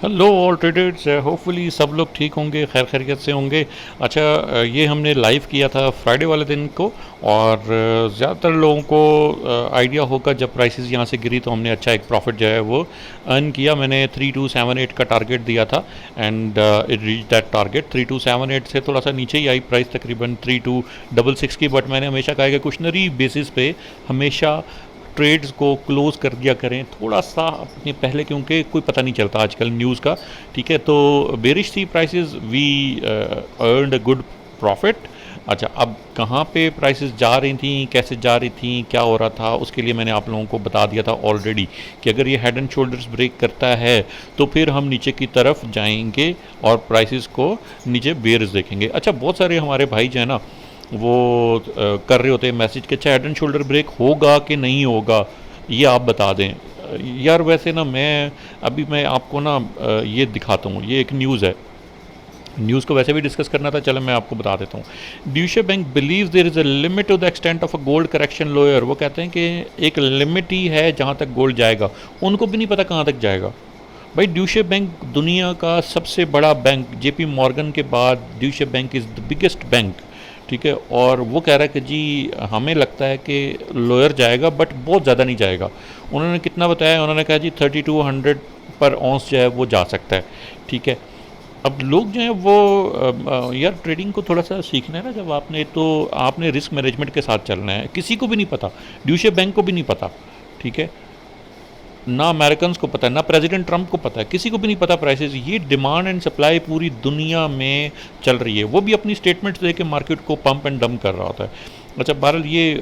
Hello all traders, hopefully सब लोग ठीक होंगे, खैर खैरियत से होंगे। अच्छा, ये हमने लाइव किया था फ्राइडे वाले दिन को। और ज़्यादातर लोगों को आइडिया होगा, जब प्राइसेस यहाँ से गिरी तो हमने अच्छा एक प्रॉफिट जो है वो अर्न किया। मैंने 3278 का टारगेट दिया था and it reach that target. 3278 से थोड़ा सा नीचे ही आई प्राइस, तकरीबन 3266 की। बट मैंने हमेशा कहा कि क्वेश्चनरी बेसिस पे हमेशा ट्रेड्स को क्लोज कर दिया करें थोड़ा सा अपने पहले, क्योंकि कोई पता नहीं चलता आजकल न्यूज़ का। ठीक है, तो बेरिश थी prices, we earned a good profit. अच्छा, अब कहाँ पे प्राइसेस जा रही थी, कैसे जा रही थी, क्या हो रहा था, उसके लिए मैंने आप लोगों को बता दिया था ऑलरेडी कि अगर ये हेड एंड शोल्डर्स ब्रेक करता है तो फिर हम नीचे की तरफ जाएंगे और प्राइसेस को नीचे बेयर्स देखेंगे। अच्छा, बहुत सारे हमारे भाई जो है ना वो कर रहे होते हैं मैसेज कि अच्छा हेड एंड शोल्डर ब्रेक होगा कि नहीं होगा, ये आप बता दें। यार वैसे ना मैं आपको ना ये दिखाता हूँ, ये एक न्यूज़ है। न्यूज़ को वैसे भी डिस्कस करना था, चलो मैं आपको बता देता हूँ। Deutsche bank believe there is a limit to the extent of a gold correction lower. वो कहते हैं कि एक लिमिट ही है जहाँ तक गोल्ड जाएगा, उनको भी नहीं पता कहाँ तक जाएगा। भाई, ड्यूशे बैंक दुनिया का सबसे बड़ा बैंक, जेपी मॉर्गन के बाद Deutsche bank is the biggest bank. ठीक है, और वो कह रहा है कि जी हमें लगता है कि लोअर जाएगा बट बहुत ज़्यादा नहीं जाएगा। उन्होंने कितना बताया, उन्होंने कहा जी 3200 पर ऑंस जो है वो जा सकता है। ठीक है, अब लोग जो हैं वो यार ट्रेडिंग को थोड़ा सा सीखना है ना। जब आपने रिस्क मैनेजमेंट के साथ चलना है। किसी को भी नहीं पता, ड्यूशे बैंक को भी नहीं पता। ठीक है, ना अमेरिकन को पता है, ना प्रेसिडेंट ट्रंप को पता है, किसी को भी नहीं पता प्राइसेस। ये डिमांड एंड सप्लाई पूरी दुनिया में चल रही है। वो भी अपनी स्टेटमेंट्स दे के मार्केट को पंप एंड डंप कर रहा होता है। अच्छा, बहरहाल ये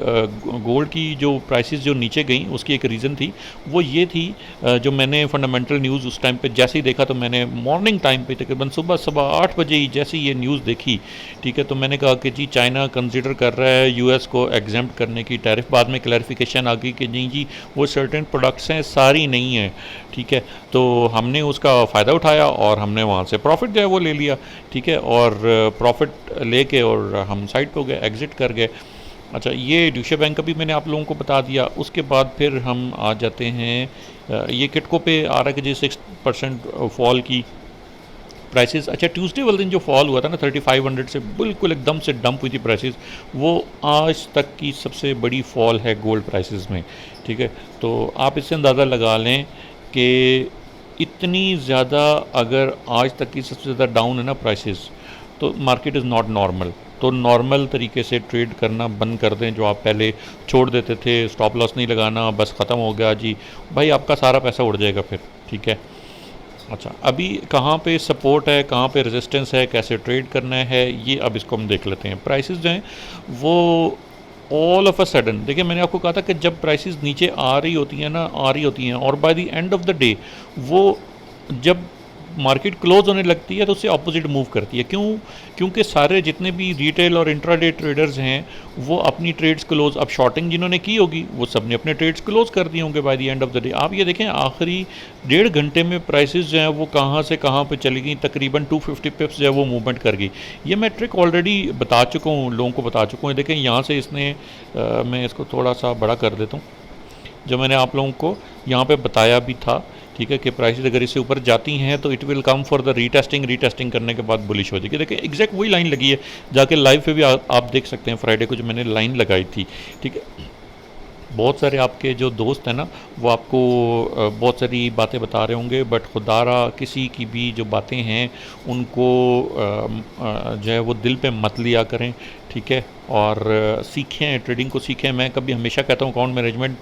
गोल्ड की जो प्राइसेस जो नीचे गई उसकी एक रीज़न थी, वो ये थी जो मैंने फंडामेंटल न्यूज़ उस टाइम पे जैसे ही देखा, तो मैंने मॉर्निंग टाइम पे तकरीबन सुबह सुबह 8 बजे ही जैसे ही ये न्यूज़ देखी, ठीक है, तो मैंने कहा कि जी चाइना कंसिडर कर रहा है यूएस को एग्जेम्प्ट करने की टैरिफ। बाद में क्लैरिफिकेशन आ गई कि नहीं जी, वो सर्टेन प्रोडक्ट्स हैं, सारी नहीं है। ठीक है, तो हमने उसका फ़ायदा उठाया और हमने वहाँ से प्रॉफिट जो है वो ले लिया। ठीक है, और प्रॉफिट लेके और हम साइड पे हो गए, एग्ज़िट कर गए। अच्छा, ये ड्यूशे बैंक का भी मैंने आप लोगों को बता दिया। उसके बाद फिर हम आ जाते हैं ये किटको पे आ रहा है कि जी 6% फॉल की प्राइसेस। अच्छा, ट्यूसडे वाले दिन जो फॉल हुआ था ना 3500 से, बिल्कुल एकदम से डंप हुई थी प्राइसेस। वो आज तक की सबसे बड़ी फॉल है गोल्ड प्राइसेस में। ठीक है, तो आप इससे अंदाज़ा लगा लें कि इतनी ज़्यादा अगर आज तक की सबसे ज़्यादा डाउन है ना प्राइसेस, तो मार्केट इज़ नॉट नॉर्मल। तो नॉर्मल तरीके से ट्रेड करना बंद कर दें। जो आप पहले छोड़ देते थे, स्टॉप लॉस नहीं लगाना, बस ख़त्म हो गया जी, भाई आपका सारा पैसा उड़ जाएगा फिर। ठीक है, अच्छा, अभी कहाँ पे सपोर्ट है, कहाँ पे रेजिस्टेंस है, कैसे ट्रेड करना है, ये अब इसको हम देख लेते हैं। प्राइसेस जो हैं वो ऑल ऑफ अ सडन, देखिए मैंने आपको कहा था कि जब प्राइसेस नीचे आ रही होती हैं ना, आ रही होती हैं, और by the end of the day वो जब मार्केट क्लोज होने लगती है तो उससे ऑपोजिट मूव करती है। क्यों? क्योंकि सारे जितने भी रिटेल और इंट्राडे ट्रेडर्स हैं वो अपनी ट्रेड्स क्लोज, अब शॉर्टिंग जिन्होंने की होगी वो सब ने अपने ट्रेड्स क्लोज कर दिए होंगे by the end of the day. आप ये देखें आखिरी 1.5 घंटे में प्राइसेस जो हैं वो कहाँ से कहाँ पे चली गई, तकरीबन 250 पिप्स जो है वो मूवमेंट कर गई। ये मैं ट्रिक ऑलरेडी बता चुका हूँ, लोगों को बता चुका हूँ। देखें यहाँ से इसने मैं इसको थोड़ा सा बड़ा कर देता हूँ, जो मैंने आप लोगों को यहाँ पे बताया भी था। ठीक है, कि प्राइसेस अगर इससे ऊपर जाती हैं तो it will come for the retesting, retesting करने के बाद बुलिश हो जाएगी। देखिए एग्जैक्ट वही लाइन लगी है, जाके लाइव पे भी आप देख सकते हैं फ्राइडे को जो मैंने लाइन लगाई थी। ठीक है, बहुत सारे आपके जो दोस्त हैं ना वो आपको बहुत सारी बातें बता रहे होंगे, बट खुदारा किसी की भी जो बातें हैं उनको जो है वो दिल पे मत लिया करें। ठीक है, और सीखें, ट्रेडिंग को सीखें। मैं कभी हमेशा कहता हूँ अकाउंट मैनेजमेंट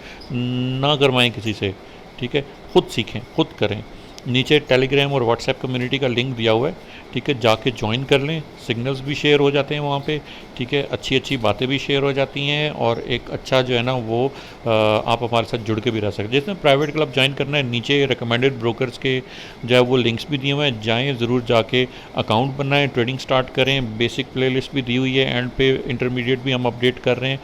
ना करवाएं किसी से। ठीक है, खुद सीखें, खुद करें। नीचे टेलीग्राम और व्हाट्सएप कम्युनिटी का लिंक दिया हुआ है। ठीक है, जाके ज्वाइन कर लें, सिग्नल्स भी शेयर हो जाते हैं वहाँ पे। ठीक है, अच्छी अच्छी बातें भी शेयर हो जाती हैं, और एक अच्छा जो है ना वो आप हमारे साथ जुड़ के भी रह सकते हैं। जिसमें प्राइवेट क्लब ज्वाइन करना है, नीचे रिकमेंडेड ब्रोकर्स के जो है वो लिंक्स भी दिए हुए हैं, जाएँ ज़रूर, जाके अकाउंट बनाएँ, ट्रेडिंग स्टार्ट करें। बेसिक प्लेलिस्ट भी दी हुई है, एंड पे इंटरमीडिएट भी हम अपडेट कर रहे हैं।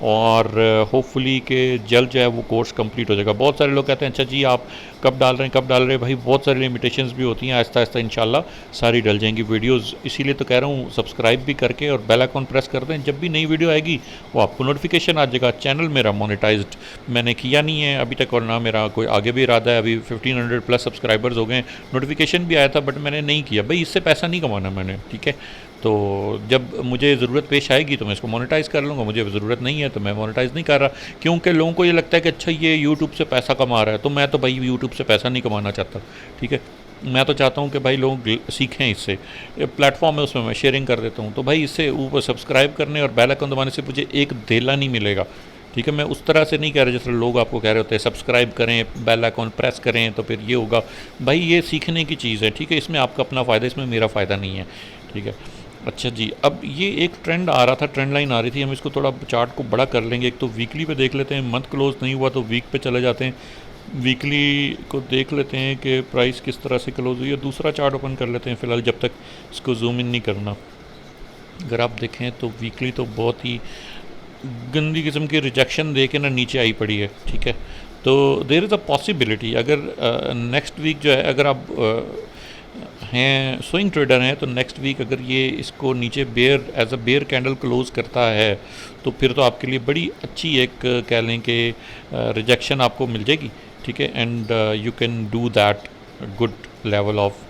और होपफुली कि जल्द जो है वो कोर्स कंप्लीट हो जाएगा। बहुत सारे लोग कहते हैं अच्छा जी आप कब डाल रहे हैं कब डाल रहे हैं, भाई बहुत सारी लिमिटेशंस भी होती हैं, आहिस्ता आहिस्ता इंशाल्लाह सारी डल जाएंगी वीडियोस। इसीलिए तो कह रहा हूँ सब्सक्राइब भी करके और बेल आइकन प्रेस कर दें, जब भी नई वीडियो आएगी वो आपको नोटिफिकेशन आ जाएगा। चैनल मेरा मोनेटाइज्ड मैंने किया नहीं है अभी तक, और ना मेरा कोई आगे भी इरादा है। अभी 1500 प्लस सब्सक्राइबर्स हो गए, नोटिफिकेशन भी आया था बट मैंने नहीं किया। भाई इससे पैसा नहीं कमाना मैंने, ठीक है। तो जब मुझे ज़रूरत पेश आएगी तो मैं इसको मोनेटाइज़ कर लूँगा, मुझे ज़रूरत नहीं है तो मैं मोनेटाइज़ नहीं कर रहा, क्योंकि लोगों को ये लगता है कि अच्छा ये यूट्यूब से पैसा कमा रहा है। तो मैं तो भाई यूट्यूब से पैसा नहीं कमाना चाहता, ठीक है। मैं तो चाहता हूँ कि भाई लोग सीखें इससे। प्लेटफॉर्म है उसमें मैं शेयरिंग कर देता हूँ, तो भाई इससे ऊपर सब्सक्राइब करने और बेल आइकन दबाने से मुझे एक धेला नहीं मिलेगा, ठीक है। मैं उस तरह से नहीं कह रहा जैसे लोग आपको कह रहे होते हैं सब्सक्राइब करें बेल आइकन प्रेस करें तो फिर ये होगा। भाई ये सीखने की चीज़ है, ठीक है, इसमें आपका अपना फ़ायदा, इसमें मेरा फ़ायदा नहीं है, ठीक है। अच्छा जी, अब ये एक ट्रेंड आ रहा था, ट्रेंड लाइन आ रही थी, हम इसको थोड़ा चार्ट को बड़ा कर लेंगे। एक तो वीकली पे देख लेते हैं, मंथ क्लोज नहीं हुआ तो वीक पे चले जाते हैं, वीकली को देख लेते हैं कि प्राइस किस तरह से क्लोज हुई है। दूसरा चार्ट ओपन कर लेते हैं फ़िलहाल, जब तक इसको जूम इन नहीं करना। अगर आप देखें तो वीकली तो बहुत ही गंदी किस्म की रिजेक्शन दे के ना नीचे आई पड़ी है, ठीक है। तो देर इज़ अ पॉसिबिलिटी अगर नेक्स्ट वीक जो है, अगर आप हैं स्विंग ट्रेडर हैं तो नेक्स्ट वीक अगर ये इसको नीचे bear as a bear candle close करता है तो फिर तो आपके लिए बड़ी अच्छी एक कह लें कि रिजेक्शन आपको मिल जाएगी, ठीक है। And you can do that good level of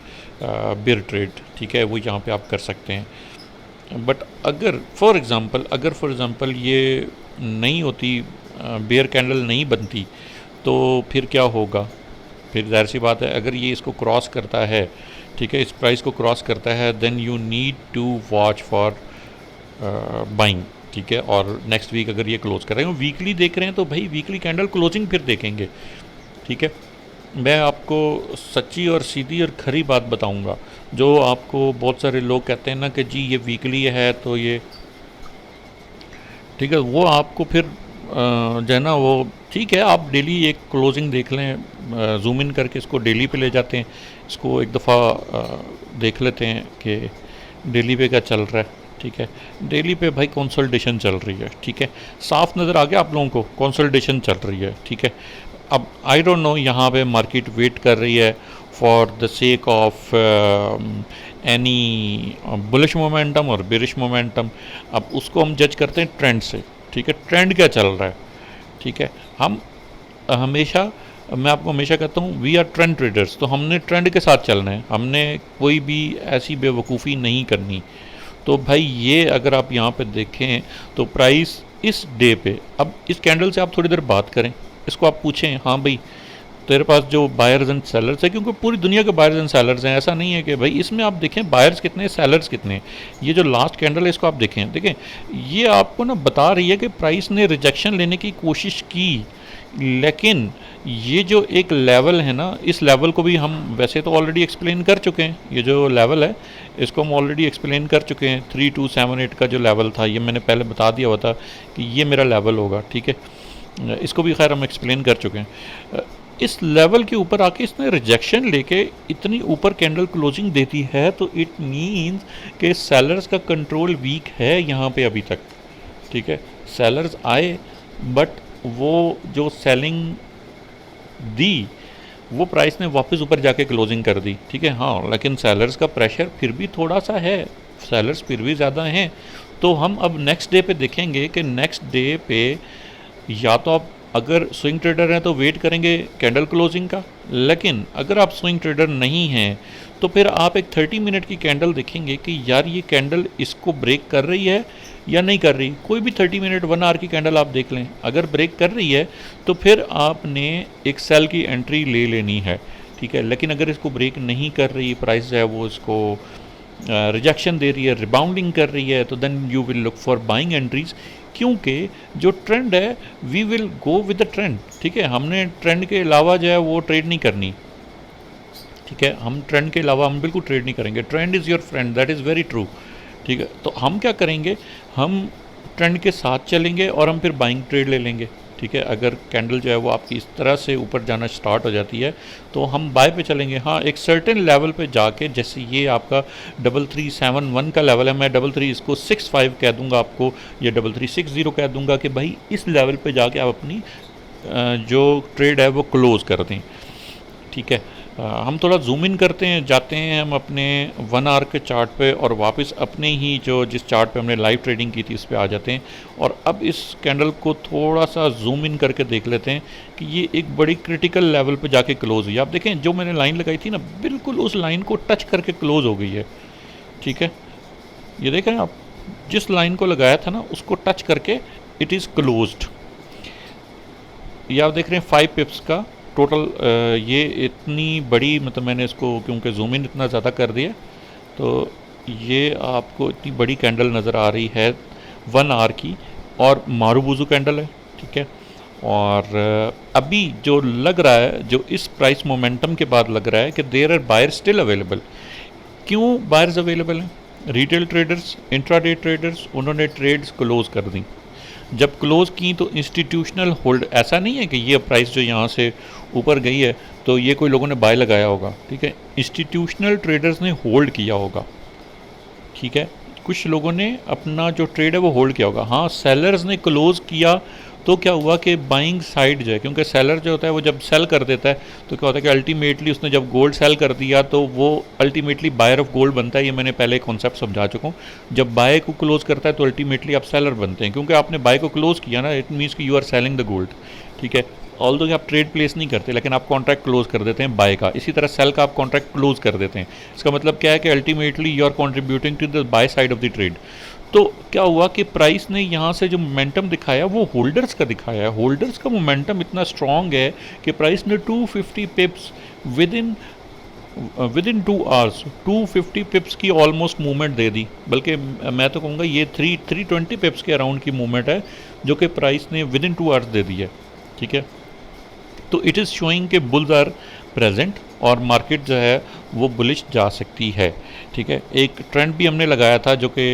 bear trade, ठीक है, वो यहाँ पे आप कर सकते हैं। बट अगर फॉर एग्ज़ाम्पल ये नहीं होती, बेयर कैंडल नहीं बनती, तो फिर क्या होगा? फिर जाहिर सी बात है अगर ये इसको क्रॉस करता है, ठीक है, इस प्राइस को क्रॉस करता है, then you need to watch for buying, ठीक है। और नेक्स्ट वीक अगर ये क्लोज कर रहे हैं, वीकली देख रहे हैं तो भाई वीकली कैंडल क्लोजिंग फिर देखेंगे, ठीक है। मैं आपको सच्ची और सीधी और खरी बात बताऊंगा, जो आपको बहुत सारे लोग कहते हैं ना कि जी ये वीकली है तो ये, ठीक है, वो आपको फिर जो है ना वो ठीक है, आप डेली एक क्लोजिंग देख लें, जूम इन करके इसको डेली पे ले जाते हैं, इसको एक दफ़ा देख लेते हैं कि डेली पे क्या चल रहा है, ठीक है। डेली पे भाई कंसोलिडेशन चल रही है, ठीक है, साफ नज़र आ गया आप लोगों को, कंसोलिडेशन चल रही है, ठीक है। अब आई डोंट नो यहाँ पे मार्केट वेट कर रही है for the sake of any bullish momentum और बेरिश मोमेंटम। अब उसको हम जज करते हैं ट्रेंड से, ठीक है, ट्रेंड क्या चल रहा है, ठीक है। हम हमेशा, मैं आपको हमेशा कहता हूँ वी आर ट्रेंड ट्रेडर्स, तो हमने ट्रेंड के साथ चलना है, हमने कोई भी ऐसी बेवकूफ़ी नहीं करनी। तो भाई ये अगर आप यहाँ पे देखें तो प्राइस इस डे पे, अब इस कैंडल से आप थोड़ी देर बात करें, इसको आप पूछें हाँ भाई तेरे पास जो बायर्स एंड सेलर्स है, क्योंकि पूरी दुनिया के बायर्स एंड सेलर्स हैं, ऐसा नहीं है कि भाई इसमें आप देखें बायर्स कितने सेलर्स कितने। ये जो लास्ट कैंडल है इसको आप देखें ये आपको ना बता रही है कि प्राइस ने रिजेक्शन लेने की कोशिश की, लेकिन ये जो एक लेवल है ना, इस लेवल को भी हम वैसे तो ऑलरेडी एक्सप्लेन कर चुके हैं। ये जो लेवल है इसको हम ऑलरेडी एक्सप्लेन कर चुके हैं, 3278 का जो लेवल था ये मैंने पहले बता दिया हुआ था कि ये मेरा लेवल होगा, ठीक है। इसको भी खैर हम एक्सप्लेन कर चुके हैं। इस लेवल के ऊपर आके इसने रिजेक्शन लेके इतनी ऊपर कैंडल क्लोजिंग देती है तो इट मीन्स कि सेलर्स का कंट्रोल वीक है यहाँ पे अभी तक, ठीक है। सेलर्स आए बट वो जो सेलिंग दी वो प्राइस ने वापस ऊपर जाके क्लोजिंग कर दी, ठीक है। हाँ, लेकिन सेलर्स का प्रेशर फिर भी थोड़ा सा है, सेलर्स फिर भी ज़्यादा हैं। तो हम अब नेक्स्ट डे पे देखेंगे कि नेक्स्ट डे पे या तो आप अगर स्विंग ट्रेडर हैं तो वेट करेंगे कैंडल क्लोजिंग का, लेकिन अगर आप स्विंग ट्रेडर नहीं हैं तो फिर आप एक 30 मिनट की कैंडल देखेंगे कि यार ये कैंडल इसको ब्रेक कर रही है या नहीं कर रही। कोई भी 30 मिनट 1 आवर की कैंडल आप देख लें, अगर ब्रेक कर रही है तो फिर आपने एक सेल की एंट्री ले लेनी है, ठीक है। लेकिन अगर इसको ब्रेक नहीं कर रही, प्राइस है वो इसको रिजेक्शन दे रही है, रिबाउंडिंग कर रही है, तो then you will look for buying entries, क्योंकि जो ट्रेंड है we will go with the trend, ठीक है। हमने ट्रेंड के अलावा जो है वो ट्रेड नहीं करनी, ठीक है। हम ट्रेंड के अलावा हम बिल्कुल ट्रेड नहीं करेंगे। Trend is your friend, that is very true, ठीक है। तो हम क्या करेंगे, हम ट्रेंड के साथ चलेंगे और हम फिर बाइंग ट्रेड ले लेंगे, ठीक है। अगर कैंडल जो है वो आपकी इस तरह से ऊपर जाना स्टार्ट हो जाती है तो हम बाय पे चलेंगे। हाँ, एक सर्टेन लेवल पे जाके, जैसे ये आपका 3371 का लेवल है, मैं 33 इसको 65 कह दूंगा आपको, या 3360 कह दूंगा कि भाई इस लेवल पे जाके आप अपनी जो ट्रेड है वो क्लोज़ कर दें, ठीक है। हम थोड़ा जूम इन करते हैं, जाते हैं हम अपने 1 आवर के चार्ट पे और वापस अपने ही जो जिस चार्ट पे हमने लाइव ट्रेडिंग की थी उस पर आ जाते हैं। और अब इस कैंडल को थोड़ा सा जूम इन करके देख लेते हैं कि ये एक बड़ी क्रिटिकल लेवल पे जाके क्लोज़ हुई। आप देखें जो मैंने लाइन लगाई थी ना, बिल्कुल उस लाइन को टच करके क्लोज़ हो गई है, ठीक है। ये देखें आप, जिस लाइन को लगाया था ना उसको टच करके इट इज़ क्लोज्ड। ये आप देख रहे हैं 5 पिप्स का टोटल। ये इतनी बड़ी, मतलब मैंने इसको क्योंकि जूम इन इतना ज़्यादा कर दिया तो ये आपको इतनी बड़ी कैंडल नज़र आ रही है 1 आवर की, और मारूबुजू कैंडल है, ठीक है। और अभी जो लग रहा है, जो इस प्राइस मोमेंटम के बाद लग रहा है कि there are buyer still available. क्यों बायर्स अवेलेबल हैं? रिटेल ट्रेडर्स, इंट्राडे ट्रेडर्स, उन्होंने ट्रेड्स क्लोज कर दी। जब क्लोज़ की तो इंस्टीट्यूशनल होल्ड, ऐसा नहीं है कि ये प्राइस जो यहाँ से ऊपर गई है तो ये कोई लोगों ने बाय लगाया होगा, ठीक है। इंस्टीट्यूशनल ट्रेडर्स ने होल्ड किया होगा, ठीक है। कुछ लोगों ने अपना जो ट्रेड है वो होल्ड किया होगा। हाँ, सेलर्स ने क्लोज़ किया तो क्या हुआ कि बाइंग साइड जो है, क्योंकि सेलर जो होता है वो जब सेल कर देता है तो क्या होता है कि अल्टीमेटली उसने जब गोल्ड सेल कर दिया तो वो अल्टीमेटली बायर ऑफ गोल्ड बनता है। ये मैंने पहले कॉन्सेप्ट समझा चुका हूँ। जब बाय को क्लोज करता है तो अल्टीमेटली आप सेलर बनते हैं, क्योंकि आपने बाय को क्लोज किया ना, इट मीन्स कि you are selling the gold, ठीक है। ऑल्दो कि आप ट्रेड प्लेस नहीं करते लेकिन आप कॉन्ट्रैक्ट क्लोज कर देते हैं बाय का, इसी तरह सेल का आप कॉन्ट्रैक्ट क्लोज कर देते हैं। इसका मतलब क्या है कि ultimately you are contributing to the buy side of the trade. तो क्या हुआ कि प्राइस ने यहाँ से जो मोमेंटम दिखाया वो होल्डर्स का दिखाया है। होल्डर्स का मोमेंटम इतना स्ट्रॉन्ग है कि प्राइस ने 250 पिप्स विद इन 2 आवर्स 250 पिप्स की ऑलमोस्ट मूवमेंट दे दी। बल्कि मैं तो कहूँगा ये 320 पिप्स के अराउंड की मूवमेंट है जो कि प्राइस ने विद इन 2 आवर्स दे दी है, ठीक है। तो इट इज़ शोइंग के बुल्स आर प्रेजेंट और मार्केट जो है वो बुलिश जा सकती है, ठीक है। एक ट्रेंड भी हमने लगाया था जो कि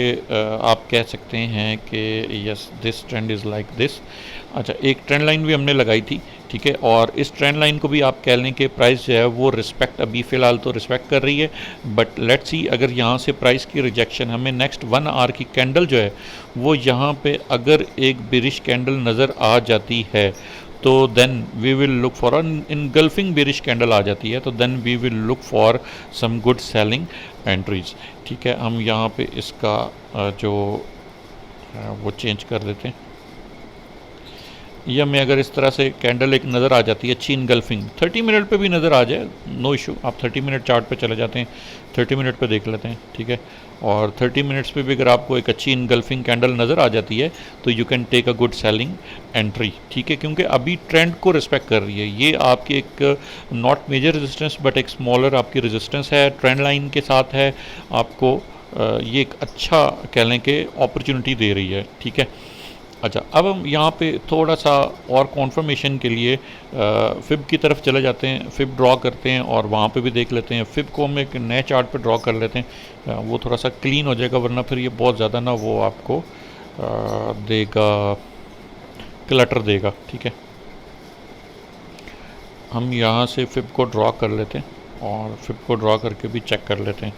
आप कह सकते हैं कि yes this trend is like this. अच्छा, एक ट्रेंड लाइन भी हमने लगाई थी, ठीक है। और इस ट्रेंड लाइन को भी आप कह लें कि प्राइस जो है वो रिस्पेक्ट अभी फ़िलहाल तो रिस्पेक्ट कर रही है, बट लेट्स सी अगर यहाँ से प्राइस की रिजेक्शन हमें नेक्स्ट 1 आवर की कैंडल जो है वो यहाँ पे अगर एक बेरिश कैंडल नज़र आ जाती है तो then we will look for engulfing bearish candle आ जाती है तो then we will look for some good selling entries, ठीक है। हम यहाँ पे इसका जो वो चेंज कर देते हैं। ये हमें अगर इस तरह से कैंडल एक नज़र आ जाती है अच्छी इनगल्फिंग, 30 मिनट पे भी नज़र आ जाए नो इशू, आप 30 मिनट चार्ट पे चले जाते हैं, 30 मिनट पे देख लेते हैं, ठीक है। और 30 मिनट्स पे भी अगर आपको एक अच्छी इनगल्फिंग कैंडल नज़र आ जाती है तो you can take a good selling entry, ठीक है। क्योंकि अभी ट्रेंड को रिस्पेक्ट कर रही है। ये आपकी एक नॉट मेजर रेजिस्टेंस बट एक स्मॉलर आपकी रेजिस्टेंस है, ट्रेंड लाइन के साथ है, आपको ये एक अच्छा कह लें कि अपॉर्चुनिटी दे रही है, ठीक है। अच्छा, अब हम यहाँ पे थोड़ा सा और कॉन्फर्मेशन के लिए फिब की तरफ चले जाते हैं, फिब ड्रॉ करते हैं और वहाँ पे भी देख लेते हैं। फिब को हम एक नए चार्ट पे ड्रॉ कर लेते हैं, वो थोड़ा सा क्लीन हो जाएगा, वरना फिर ये बहुत ज़्यादा ना वो आपको देगा, क्लटर देगा, ठीक है। हम यहाँ से फिब को ड्रॉ कर लेते हैं और फिब को ड्रॉ करके भी चेक कर लेते हैं।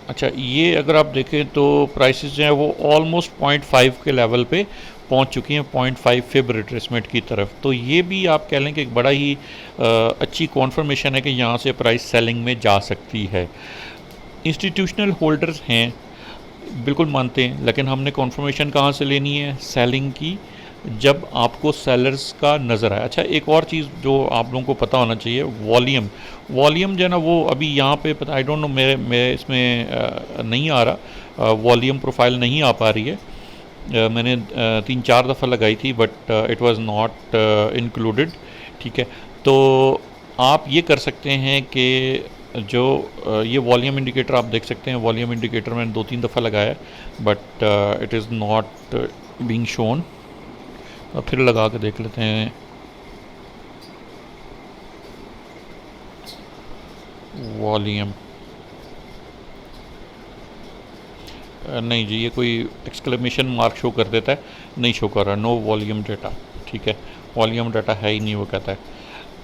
अच्छा, ये अगर आप देखें तो प्राइसेस जो हैं वो ऑलमोस्ट 0.5 के लेवल पे पहुंच चुकी हैं, 0.5 फिब रिट्रेसमेंट की तरफ। तो ये भी आप कह लें कि एक बड़ा ही अच्छी कॉन्फर्मेशन है कि यहाँ से प्राइस सेलिंग में जा सकती है। इंस्टीट्यूशनल होल्डर्स हैं, बिल्कुल मानते हैं, लेकिन हमने कॉन्फर्मेशन कहाँ से लेनी है? सेलिंग की, जब आपको सेलर्स का नज़र आए। अच्छा, एक और चीज़ जो आप लोगों को पता होना चाहिए, वॉल्यूम जो है ना वो अभी यहाँ पे पता, आई डोंट नो, मेरे इसमें नहीं आ रहा, वॉल्यूम प्रोफाइल नहीं आ पा रही है। मैंने 3-4 दफ़ा लगाई थी but it was not included, ठीक है। तो आप ये कर सकते हैं कि जो ये वॉल्यूम इंडिकेटर आप देख सकते हैं, वॉल्यूम इंडिकेटर मैंने 2-3 दफ़ा लगाया but it is not being shown. अब फिर लगा के देख लेते हैं। वॉल्यूम नहीं जी, ये कोई एक्सक्लेमेशन मार्क शो कर देता है, नहीं शो कर रहा, नो वॉल्यूम डेटा, ठीक है, वॉल्यूम डाटा है ही नहीं वो कहता है।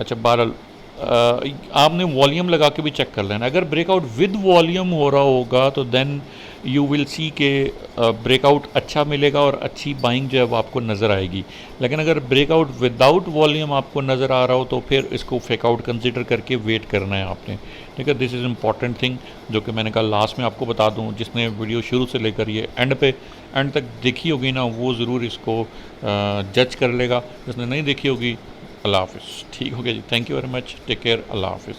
अच्छा बहरहाल आपने वॉल्यूम लगा के भी चेक कर लेना, अगर ब्रेकआउट विद वॉल्यूम हो रहा होगा तो देन यू विल सी के ब्रेकआउट अच्छा मिलेगा और अच्छी बाइंग जो है वो आपको नज़र आएगी। लेकिन अगर ब्रेकआउट विदाउट वॉल्यूम आपको नज़र आ रहा हो तो फिर इसको फेकआउट कंसिडर करके वेट करना है आपने, ठीक है। दिस इज़ इम्पॉर्टेंट थिंग जो कि मैंने कहा लास्ट में आपको बता दूं, जिसने वीडियो शुरू से लेकर ये एंड तक देखी होगी ना वो ज़रूर इसको जज कर लेगा, जिसने नहीं देखी होगी अल्लाह हाफिज़। ठीक हो गया जी, thank you very much, take care, अल्लाह हाफिज़।